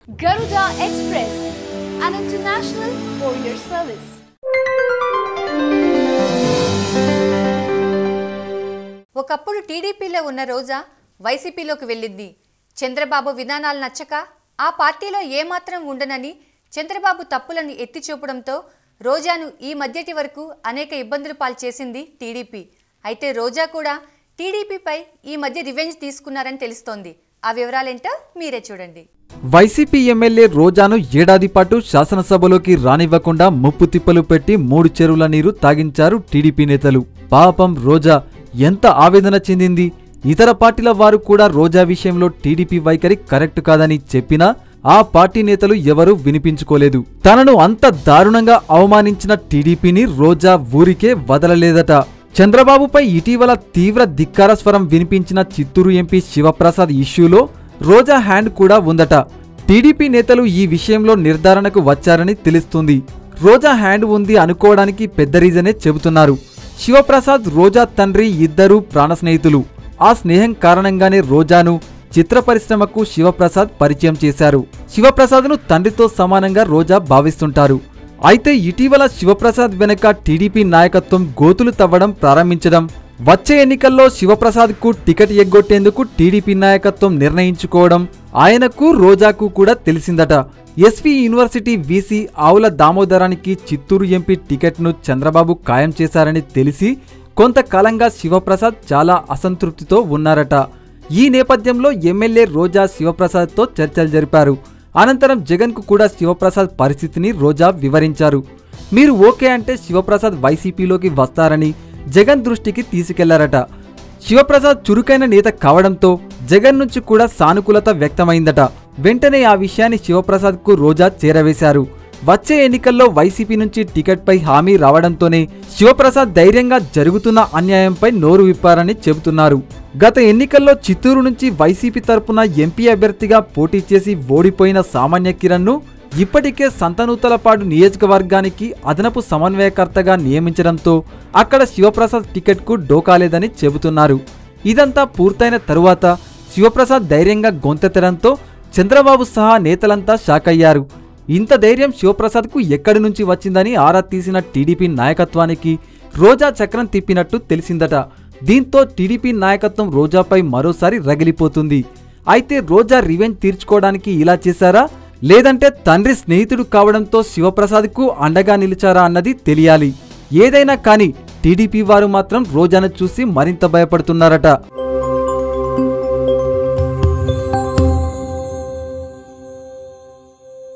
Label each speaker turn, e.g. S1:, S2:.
S1: Garuda Express, an international courier service. ఒకప్పుడు టీడీపీలో ఉన్న రోజా వైసీపీలోకి వెళ్ళింది. చంద్రబాబు విధానాలు నచ్చక ఆ పార్టీలో ఏమాత్రం ఉండనని చంద్రబాబు తప్పులను ఎత్తి చూపడంతో రోజాను ఈ మధ్యటి వరకు అనేక ఇబ్బందులు పాలు చేసింది టీడీపీ. అయితే రోజా కూడా టీడీపీపై ఈ మధ్య రివెంజ్ తీసుకున్నారని తెలుస్తోంది. ఆ వివరాలేంటో మీరే చూడండి.
S2: వైసీపీ ఎమ్మెల్యే రోజాను ఏడాది పాటు శాసనసభలోకి రానివ్వకుండా ముప్పు తిప్పలు పెట్టి 3 చెరువుల నీరు తాగించారు టీడీపీ నేతలు. పాపం రోజా ఎంత ఆవేదన చెందింది. ఇతర పార్టీల వారు కూడా రోజా విషయంలో టీడీపీ వైఖరి కరెక్ట్ కాదని చెప్పినా ఆ పార్టీ నేతలు ఎవరూ వినిపించుకోలేదు. తనను అంత దారుణంగా అవమానించిన టీడీపీని రోజా ఊరికే వదలలేదట. చంద్రబాబుపై ఇటీవల తీవ్ర ధిక్కార స్వరం వినిపించిన చిత్తూరు ఎంపీ శివప్రసాద్ ఇష్యూలో రోజా హ్యాండ్ కూడా ఉందట. టీడీపీ నేతలు ఈ విషయంలో నిర్ధారణకు వచ్చారని తెలుస్తుంది. రోజా హ్యాండ్ ఉంది అనుకోవడానికి పెద్ద రీజనే చెబుతున్నారు. శివప్రసాద్ రోజా తండ్రి ఇద్దరూ ప్రాణ స్నేహితులు. ఆ స్నేహం కారణంగానే రోజాను చిత్ర పరిశ్రమకు శివప్రసాద్ పరిచయం చేశారు. శివప్రసాద్ను తండ్రితో సమానంగా రోజా భావిస్తుంటారు. అయితే ఇటీవల శివప్రసాద్ వెనక టీడీపీ నాయకత్వం గోతులు తవ్వడం ప్రారంభించడం, వచ్చే ఎన్నికల్లో శివప్రసాద్కు టికెట్ ఎగ్గొట్టేందుకు టీడీపీ నాయకత్వం నిర్ణయించుకోవడం ఆయనకు రోజాకు కూడా తెలిసిందట. ఎస్వి యూనివర్సిటీ వీసీ ఆవుల దామోదరానికి చిత్తూరు ఎంపీ టికెట్ను చంద్రబాబు ఖాయం చేశారని తెలిసి కొంతకాలంగా శివప్రసాద్ చాలా అసంతృప్తితో ఉన్నారట. ఈ నేపథ్యంలో ఎమ్మెల్యే రోజా శివప్రసాద్తో చర్చలు జరిపారు. అనంతరం జగన్కు కూడా శివప్రసాద్ పరిస్థితిని రోజా వివరించారు. మీరు ఓకే అంటే శివప్రసాద్ వైసీపీలోకి వస్తారని జగన్ దృష్టికి తీసుకెళ్లారట. శివప్రసాద్ చురుకైన నేత కావడంతో జగన్ నుంచి కూడా సానుకూలత వ్యక్తమైందట. వెంటనే ఆ విషయాన్ని శివప్రసాద్కు రోజా చేరవేశారు. వచ్చే ఎన్నికల్లో వైసీపీ నుంచి టికెట్పై హామీ రావడంతోనే శివప్రసాద్ ధైర్యంగా జరుగుతున్న అన్యాయంపై నోరు విప్పారని చెబుతున్నారు. గత ఎన్నికల్లో చిత్తూరు నుంచి వైసీపీ తరపున ఎంపీ అభ్యర్థిగా పోటీ చేసి ఓడిపోయిన సామాన్య కిరణ్ను ఇప్పటికే సంతనూతలపాడు నియోజకవర్గానికి అదనపు సమన్వయకర్తగా నియమించడంతో అక్కడ శివప్రసాద్ టికెట్కు డోకాలేదని చెబుతున్నారు. ఇదంతా పూర్తయిన తరువాత శివప్రసాద్ ధైర్యంగా గొంతెత్తడంతో చంద్రబాబు సహా నేతలంతా షాక్ అయ్యారు. ఇంత ధైర్యం శివప్రసాద్కు ఎక్కడి నుంచి వచ్చిందని ఆరా తీసిన టీడీపీ నాయకత్వానికి రోజా చక్రం తిప్పినట్టు తెలిసిందట. దీంతో టీడీపీ నాయకత్వం రోజాపై మరోసారి రగిలిపోతుంది. అయితే రోజా రివెంజ్ తీర్చుకోవడానికి ఇలా చేశారా, లేదంటే తండ్రి స్నేహితుడు కావడంతో శివప్రసాద్కు అండగా నిలిచారా అన్నది తెలియాలి. ఏదైనా కానీ టీడీపీ వారు మాత్రం రోజాను చూసి మరింత భయపడుతున్నారట.